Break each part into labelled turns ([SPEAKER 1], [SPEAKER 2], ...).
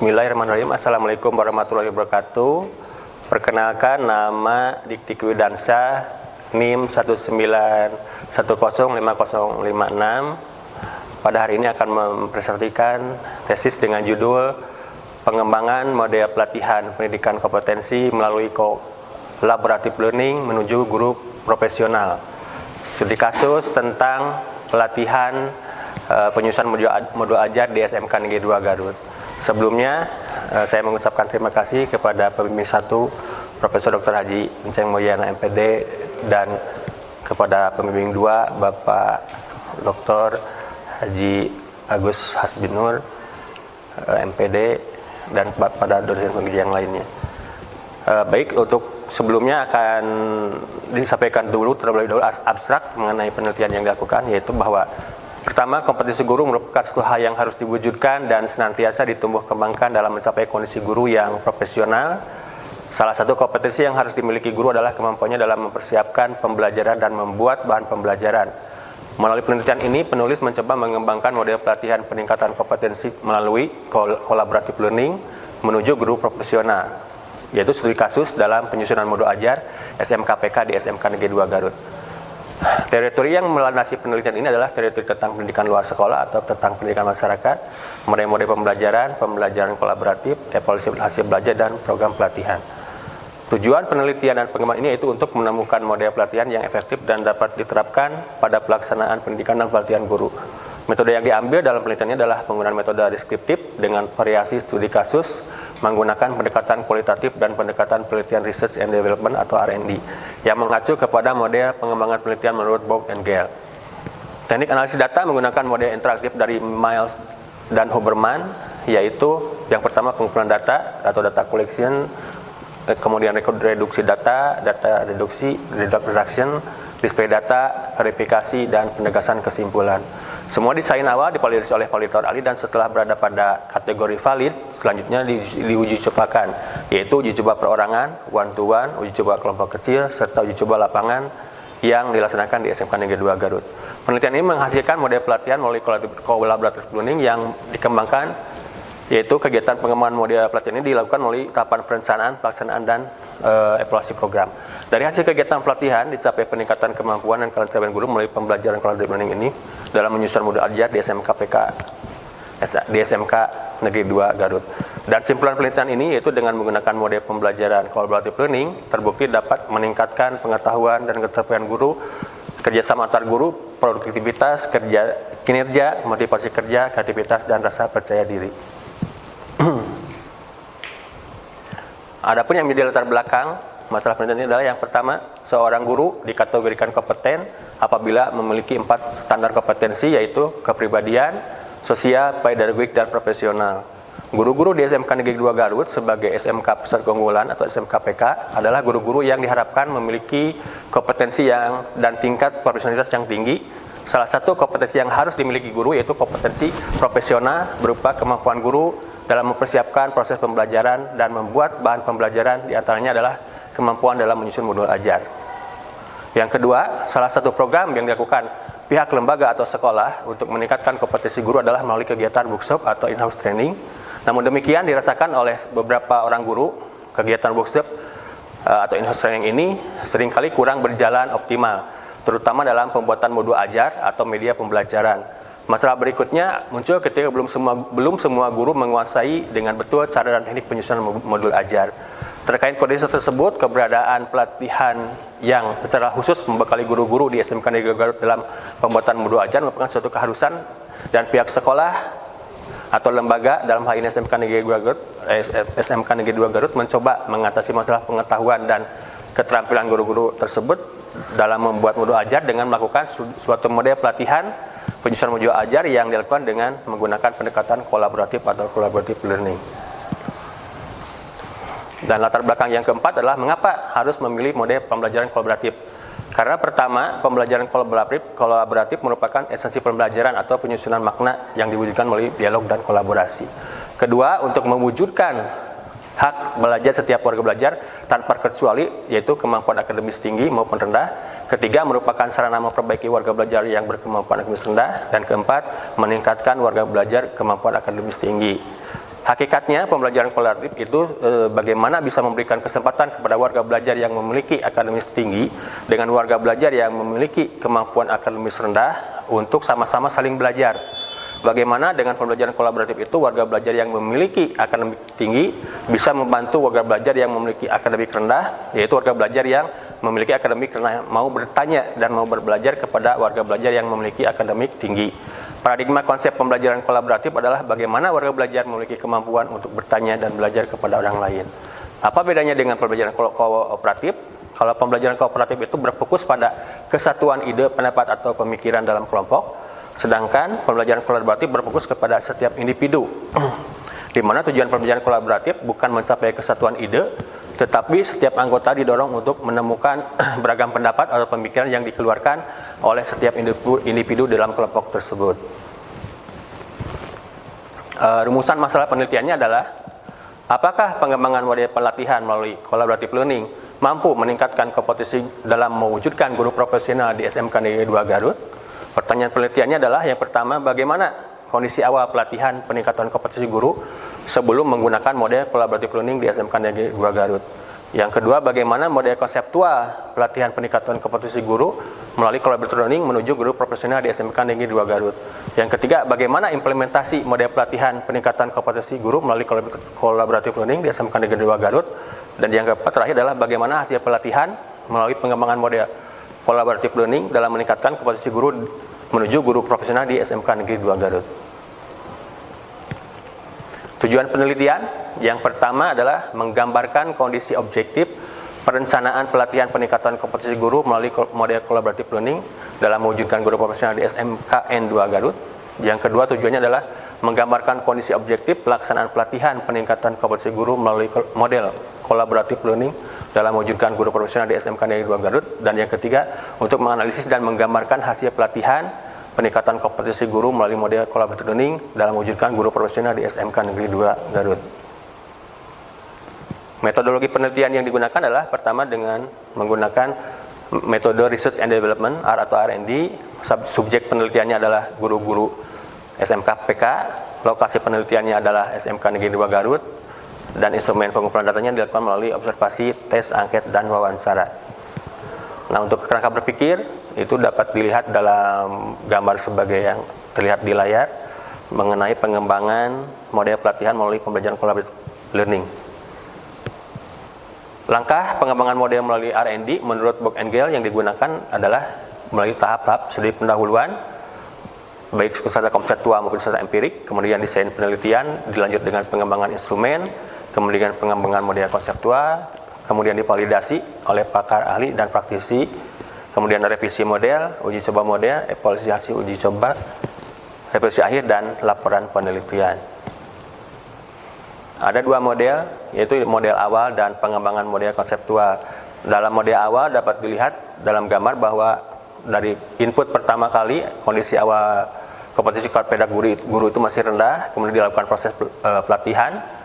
[SPEAKER 1] Bismillahirrahmanirrahim. Assalamualaikum warahmatullahi wabarakatuh. Perkenalkan, nama Dikti Kwidansa, NIM 191050556. Pada hari ini akan mempresentasikan tesis dengan judul Pengembangan Model Pelatihan Pendidikan Kompetensi melalui Collaborative Learning menuju Guru Profesional. Studi kasus tentang pelatihan penyusunan modul ajar di SMK Negeri 2 Garut. Sebelumnya, saya mengucapkan terima kasih kepada pembimbing 1, Profesor Dr. Haji Enceng Moyana MPD, dan kepada pembimbing 2, Bapak Dr. Haji Agus Hasbinur MPD, dan pada dosen pengajar yang lainnya. Baik, untuk sebelumnya akan disampaikan dulu terlebih dahulu abstrak mengenai penelitian yang dilakukan, yaitu bahwa pertama, kompetensi guru merupakan suatu hal yang harus diwujudkan dan senantiasa ditumbuh kembangkan dalam mencapai kondisi guru yang profesional. Salah satu kompetensi yang harus dimiliki guru adalah kemampuannya dalam mempersiapkan pembelajaran dan membuat bahan pembelajaran. Melalui penelitian ini, penulis mencoba mengembangkan model pelatihan peningkatan kompetensi melalui collaborative learning menuju guru profesional, yaitu studi kasus dalam penyusunan modul ajar SMKPK di SMK Negeri 2 Garut. Teori yang melandasi penelitian ini adalah teori tentang pendidikan luar sekolah atau tentang pendidikan masyarakat, model-model pembelajaran kolaboratif, evaluasi hasil belajar, dan program pelatihan. Tujuan penelitian dan pengembangan ini yaitu untuk menemukan model pelatihan yang efektif dan dapat diterapkan pada pelaksanaan pendidikan dan pelatihan guru. Metode yang diambil dalam penelitiannya adalah penggunaan metode deskriptif dengan variasi studi kasus, menggunakan pendekatan kualitatif dan pendekatan penelitian research and development atau R&D yang mengacu kepada model pengembangan penelitian menurut Bourke and Gale. Teknik analisis data menggunakan model interaktif dari Miles dan Huberman, yaitu yang pertama pengumpulan data atau data collection, kemudian reduksi data reduksi, reduction, display data, verifikasi, dan penegasan kesimpulan. Semua desain awal divalidasi oleh validator ahli dan setelah berada pada kategori valid, selanjutnya diuji cobakan, yaitu uji coba perorangan, one to one, uji coba kelompok kecil, serta uji coba lapangan yang dilaksanakan di SMK Negeri 2 Garut. Penelitian ini menghasilkan model pelatihan melalui collaborative learning yang dikembangkan, yaitu kegiatan pengembangan model pelatihan ini dilakukan melalui tahapan perencanaan, pelaksanaan, dan evaluasi program. Dari hasil kegiatan pelatihan dicapai peningkatan kemampuan dan keterampilan guru melalui pembelajaran collaborative learning ini dalam menyusun modul ajar di SMK Negeri 2 Garut. Dan simpulan penelitian ini yaitu dengan menggunakan model pembelajaran collaborative learning terbukti dapat meningkatkan pengetahuan dan keterampilan guru, kerjasama antar guru, produktivitas, kinerja, motivasi kerja, kreativitas, dan rasa percaya diri. Adapun yang menjadi latar belakang masalah penelitian ini adalah yang pertama, seorang guru dikategorikan kompeten apabila memiliki 4 standar kompetensi, yaitu kepribadian, sosial, pedagogik, dan profesional. Guru-guru di SMK Negeri 2 Garut sebagai SMK Pusat Keunggulan atau SMKPK adalah guru-guru yang diharapkan memiliki kompetensi dan tingkat profesionalitas yang tinggi. Salah satu kompetensi yang harus dimiliki guru yaitu kompetensi profesional berupa kemampuan guru dalam mempersiapkan proses pembelajaran dan membuat bahan pembelajaran, diantaranya adalah kemampuan dalam menyusun modul ajar. Yang kedua, salah satu program yang dilakukan pihak lembaga atau sekolah untuk meningkatkan kompetensi guru adalah melalui kegiatan workshop atau in-house training. Namun demikian dirasakan oleh beberapa orang guru, kegiatan workshop atau in-house training ini seringkali kurang berjalan optimal, terutama dalam pembuatan modul ajar atau media pembelajaran. Masalah berikutnya muncul ketika belum semua guru menguasai dengan betul cara dan teknik penyusunan modul ajar. Terkait kondisi tersebut, keberadaan pelatihan yang secara khusus membekali guru-guru di SMK Negeri 2 Garut dalam pembuatan modul ajar merupakan suatu keharusan, dan pihak sekolah atau lembaga, dalam hal ini SMK Negeri 2 Garut mencoba mengatasi masalah pengetahuan dan keterampilan guru-guru tersebut dalam membuat modul ajar dengan melakukan suatu model pelatihan penyusunan modul ajar yang dilakukan dengan menggunakan pendekatan kolaboratif atau collaborative learning. Dan latar belakang yang keempat adalah mengapa harus memilih model pembelajaran kolaboratif. Karena pertama, pembelajaran kolaboratif merupakan esensi pembelajaran atau penyusunan makna yang diwujudkan melalui dialog dan kolaborasi. Kedua, untuk mewujudkan hak belajar setiap warga belajar tanpa terkecuali, yaitu kemampuan akademis tinggi maupun rendah. Ketiga, merupakan sarana memperbaiki warga belajar yang berkemampuan akademis rendah. Dan keempat, meningkatkan warga belajar kemampuan akademis tinggi. Hakikatnya pembelajaran kolaboratif itu bagaimana bisa memberikan kesempatan kepada warga belajar yang memiliki akademis tinggi dengan warga belajar yang memiliki kemampuan akademis rendah untuk sama-sama saling belajar. Bagaimana dengan pembelajaran kolaboratif itu warga belajar yang memiliki akademik tinggi bisa membantu warga belajar yang memiliki akademik rendah, yaitu warga belajar yang memiliki akademik rendah mau bertanya dan mau berbelajar kepada warga belajar yang memiliki akademik tinggi. Paradigma konsep pembelajaran kolaboratif adalah bagaimana warga belajar memiliki kemampuan untuk bertanya dan belajar kepada orang lain. Apa bedanya dengan pembelajaran kooperatif? Kalau pembelajaran kooperatif itu berfokus pada kesatuan ide, pendapat atau pemikiran dalam kelompok, sedangkan pembelajaran kolaboratif berfokus kepada setiap individu. Di mana tujuan pembelajaran kolaboratif bukan mencapai kesatuan ide, tetapi setiap anggota didorong untuk menemukan beragam pendapat atau pemikiran yang dikeluarkan oleh setiap individu dalam kelompok tersebut. Rumusan masalah penelitiannya adalah, apakah pengembangan model pelatihan melalui collaborative learning mampu meningkatkan kompetensi dalam mewujudkan guru profesional di SMK Negeri 2 Garut? Pertanyaan penelitiannya adalah, yang pertama, bagaimana kondisi awal pelatihan peningkatan kompetensi guru sebelum menggunakan model collaborative learning di SMK Negeri 2 Garut. Yang kedua, bagaimana model konseptual pelatihan peningkatan kompetensi guru melalui collaborative learning menuju guru profesional di SMK Negeri 2 Garut. Yang ketiga, bagaimana implementasi model pelatihan peningkatan kompetensi guru melalui collaborative learning di SMK Negeri 2 Garut. Dan yang keempat terakhir adalah bagaimana hasil pelatihan melalui pengembangan model collaborative learning dalam meningkatkan kompetensi guru menuju guru profesional di SMK Negeri 2 Garut. Tujuan penelitian yang pertama adalah menggambarkan kondisi objektif perencanaan pelatihan peningkatan kompetensi guru melalui model collaborative learning dalam mewujudkan guru profesional di SMKN 2 Garut. Yang kedua, tujuannya adalah menggambarkan kondisi objektif pelaksanaan pelatihan peningkatan kompetensi guru melalui model collaborative learning dalam mewujudkan guru profesional di SMK Negeri 2 Garut. Dan yang ketiga, untuk menganalisis dan menggambarkan hasil pelatihan peningkatan kompetensi guru melalui model collaborative learning dalam mewujudkan guru profesional di SMK Negeri 2 Garut. Metodologi penelitian yang digunakan adalah, pertama, dengan menggunakan metode Research and Development atau R&D. Subjek penelitiannya adalah guru-guru SMK PK, lokasi penelitiannya adalah SMK Negeri 2 Garut, dan instrumen pengumpulan datanya dilakukan melalui observasi, tes, angket, dan wawancara. Nah, untuk kerangka berpikir itu dapat dilihat dalam gambar sebagai yang terlihat di layar mengenai pengembangan model pelatihan melalui pembelajaran collaborative learning. Langkah pengembangan model melalui R&D menurut Bock and Gale yang digunakan adalah melalui tahap-tahap seperti pendahuluan, baik secara konseptual maupun secara empirik, kemudian desain penelitian, dilanjut dengan pengembangan instrumen, kemudian pengembangan model konseptual, kemudian divalidasi oleh pakar ahli dan praktisi, kemudian revisi model, uji coba model, evaluasi hasil uji coba, revisi akhir, dan laporan penelitian. Ada dua model, yaitu model awal dan pengembangan model konseptual. Dalam model awal dapat dilihat dalam gambar bahwa dari input pertama kali, kondisi awal kompetensi pada guru itu masih rendah, kemudian dilakukan proses pelatihan,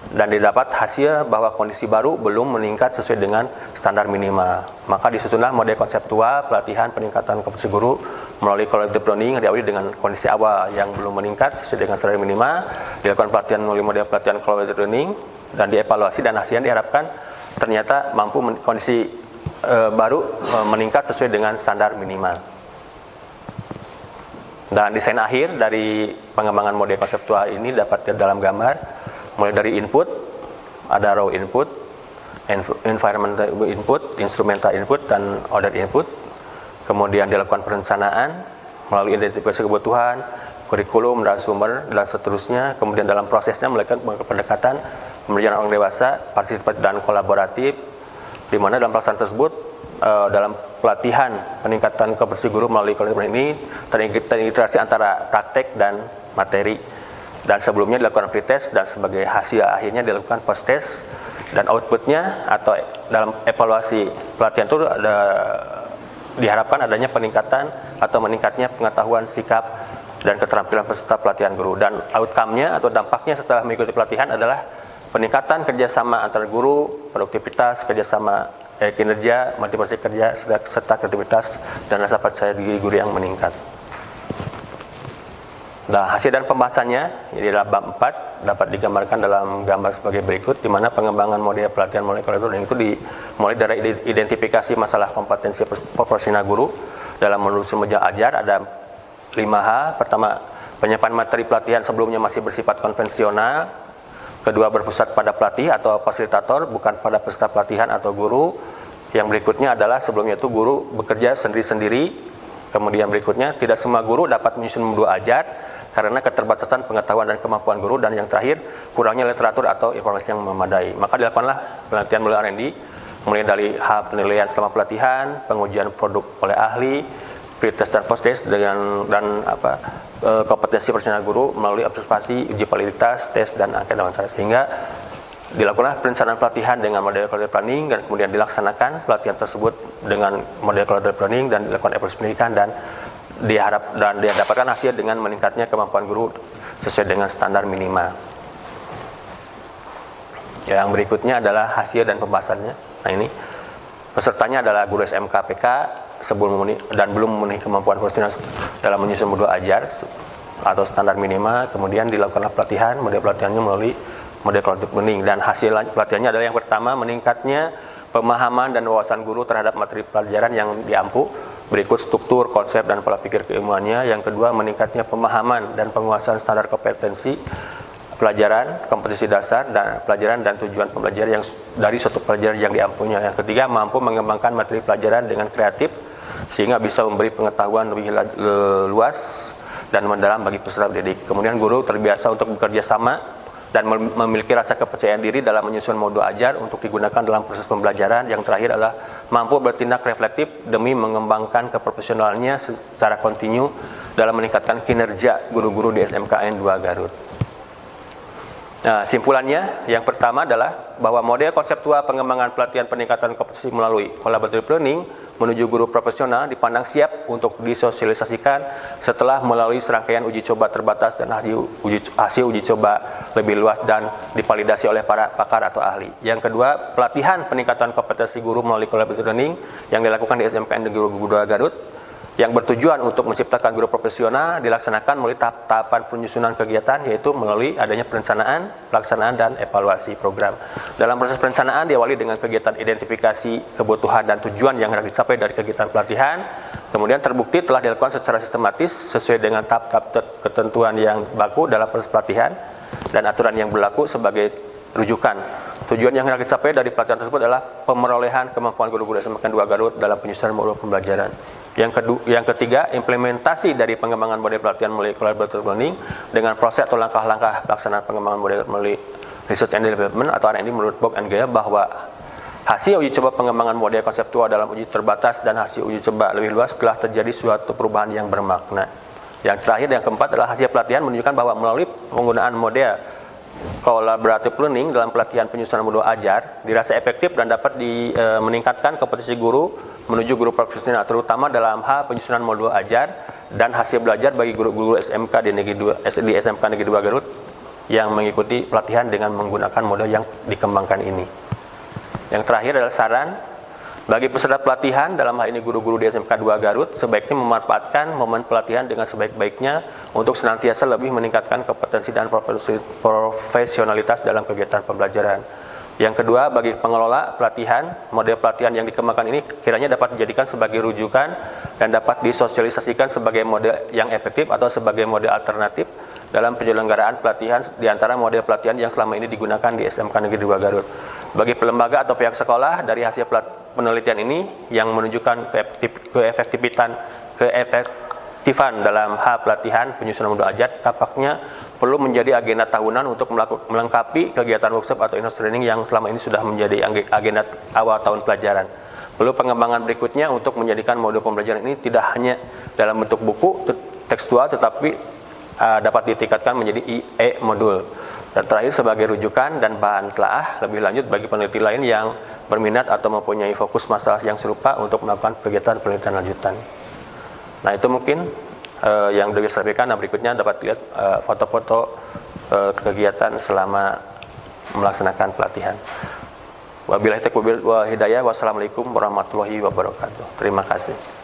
[SPEAKER 1] dan didapat hasil bahwa kondisi baru belum meningkat sesuai dengan standar minimal. Maka disusunlah model konseptual pelatihan peningkatan kompetensi guru melalui collaborative learning diawali dengan kondisi awal yang belum meningkat sesuai dengan standar minimal, dilakukan pelatihan melalui model pelatihan collaborative learning, dan dievaluasi, dan hasilnya diharapkan ternyata mampu kondisi baru meningkat sesuai dengan standar minimal. Dan desain akhir dari pengembangan model konseptual ini dapat dalam gambar. Mulai dari input, ada raw input, environmental input, instrumental input, dan order input. Kemudian dilakukan perencanaan melalui identifikasi kebutuhan, kurikulum, dan sumber, dan seterusnya. Kemudian dalam prosesnya melakukan pendekatan pembelajaran orang dewasa, partisipatif, dan kolaboratif, di mana dalam pelaksanaan tersebut, dalam pelatihan peningkatan kompetensi guru melalui collaborative ini terintegrasi antara praktek dan materi. Dan sebelumnya dilakukan pretest, dan sebagai hasil akhirnya dilakukan post-test, dan outputnya atau dalam evaluasi pelatihan itu diharapkan adanya peningkatan atau meningkatnya pengetahuan, sikap, dan keterampilan peserta pelatihan guru. Dan outcome-nya atau dampaknya setelah mengikuti pelatihan adalah peningkatan kerjasama antar guru, produktivitas, kerjasama kinerja, motivasi kerja, serta kreativitas dan rasa percaya diri guru yang meningkat. Nah, hasil dan pembahasannya di dalam bab 4 dapat digambarkan dalam gambar sebagai berikut, di mana pengembangan model pelatihan molekuler itu dimulai dari identifikasi masalah kompetensi proporsional guru dalam menelusuri meja ajar. Ada 5 hal. Pertama, penyiapan materi pelatihan sebelumnya masih bersifat konvensional. Kedua, berpusat pada pelatih atau fasilitator, bukan pada peserta pelatihan atau guru. Yang berikutnya adalah sebelumnya itu guru bekerja sendiri-sendiri. Kemudian berikutnya, tidak semua guru dapat menyusun modul ajar karena keterbatasan pengetahuan dan kemampuan guru. Dan yang terakhir, kurangnya literatur atau informasi yang memadai. Maka dilakukanlah penelitian melalui R&D, mulai dari hal penilaian selama pelatihan, pengujian produk oleh ahli, pre-test dan post-test dan kompetensi personal guru melalui observasi, uji validitas, tes dan angket wawancara, sehingga dilakukanlah perencanaan pelatihan dengan model collaborative planning, dan kemudian dilaksanakan pelatihan tersebut dengan model collaborative planning dan dilakukan evaluasi pendidikan, dan didapatkan hasil dengan meningkatnya kemampuan guru sesuai dengan standar minimal. Yang berikutnya adalah hasil dan pembahasannya. Nah, ini pesertanya adalah guru SMK PK dan belum memenuhi kemampuan profesional dalam menyusun modul ajar atau standar minimal. Kemudian dilakukanlah pelatihan, model pelatihannya melalui model collaborative learning, dan hasil pelatihannya adalah yang pertama, meningkatnya pemahaman dan wawasan guru terhadap materi pelajaran yang diampu. Berikut struktur, konsep, dan pola pikir keilmuannya. Yang kedua, meningkatnya pemahaman dan penguasaan standar kompetensi pelajaran, kompetensi dasar dan pelajaran dan tujuan pembelajaran yang dari suatu pelajaran yang diampunya. Yang ketiga, mampu mengembangkan materi pelajaran dengan kreatif sehingga bisa memberi pengetahuan lebih luas dan mendalam bagi peserta didik. Kemudian guru terbiasa untuk bekerja sama dan memiliki rasa kepercayaan diri dalam menyusun modul ajar untuk digunakan dalam proses pembelajaran. Yang terakhir adalah mampu bertindak reflektif demi mengembangkan keprofesionalannya secara kontinu dalam meningkatkan kinerja guru-guru di SMKN 2 Garut. Nah, simpulannya, yang pertama adalah bahwa model konseptual pengembangan pelatihan peningkatan kompetensi melalui collaborative learning menuju guru profesional dipandang siap untuk disosialisasikan setelah melalui serangkaian uji coba terbatas dan hasil uji coba lebih luas dan divalidasi oleh para pakar atau ahli. Yang kedua, pelatihan peningkatan kompetensi guru melalui collaborative learning yang dilakukan di SMKN Negeri 2 Garut yang bertujuan untuk menciptakan guru profesional dilaksanakan melalui tahapan penyusunan kegiatan, yaitu melalui adanya perencanaan, pelaksanaan, dan evaluasi program. Dalam proses perencanaan diawali dengan kegiatan identifikasi kebutuhan dan tujuan yang harus dicapai dari kegiatan pelatihan. Kemudian terbukti telah dilakukan secara sistematis sesuai dengan tahap-tahap ketentuan yang berlaku dalam proses pelatihan dan aturan yang berlaku sebagai rujukan. Tujuan yang harus dicapai dari pelatihan tersebut adalah pemerolehan kemampuan guru-guru SMKN 2 Garut dalam penyusunan modul pembelajaran. Yang ketiga, implementasi dari pengembangan model pelatihan melalui collaborative learning dengan proses atau langkah-langkah pelaksanaan pengembangan model melalui research and development atau R&D menurut Bock and Gaya, bahwa hasil uji coba pengembangan model konseptual dalam uji terbatas dan hasil uji coba lebih luas telah terjadi suatu perubahan yang bermakna. Yang terakhir, yang keempat adalah hasil pelatihan menunjukkan bahwa melalui penggunaan model collaborative learning dalam pelatihan penyusunan modul ajar dirasa efektif dan dapat meningkatkan kompetensi guru menuju guru profesional, terutama dalam hal penyusunan modul ajar dan hasil belajar bagi guru-guru SMK di SMK Negeri 2 Garut yang mengikuti pelatihan dengan menggunakan model yang dikembangkan ini. Yang terakhir adalah saran bagi peserta pelatihan, dalam hal ini guru-guru di SMK 2 Garut, sebaiknya memanfaatkan momen pelatihan dengan sebaik-baiknya untuk senantiasa lebih meningkatkan kompetensi dan profesionalitas dalam kegiatan pembelajaran. Yang kedua, bagi pengelola pelatihan, model pelatihan yang dikembangkan ini kiranya dapat dijadikan sebagai rujukan dan dapat disosialisasikan sebagai model yang efektif atau sebagai model alternatif dalam penyelenggaraan pelatihan di antara model pelatihan yang selama ini digunakan di SMK Negeri 2 Garut. Bagi lembaga atau pihak sekolah, dari hasil penelitian ini yang menunjukkan keefektifan dalam hal pelatihan penyusunan modul ajar, tampaknya perlu menjadi agenda tahunan untuk melengkapi kegiatan workshop atau in-house training yang selama ini sudah menjadi agenda awal tahun pelajaran. Perlu pengembangan berikutnya untuk menjadikan modul pembelajaran ini tidak hanya dalam bentuk buku tekstual, tetapi dapat ditingkatkan menjadi e-modul. Dan terakhir, sebagai rujukan dan bahan telaah lebih lanjut bagi peneliti lain yang berminat atau mempunyai fokus masalah yang serupa untuk melakukan kegiatan penelitian lanjutan. Nah, itu mungkin yang sudah disampaikan. Nah, berikutnya dapat lihat foto-foto kegiatan selama melaksanakan pelatihan. Wabillahi taufiq wal hidayah. Wassalamualaikum warahmatullahi wabarakatuh. Terima kasih.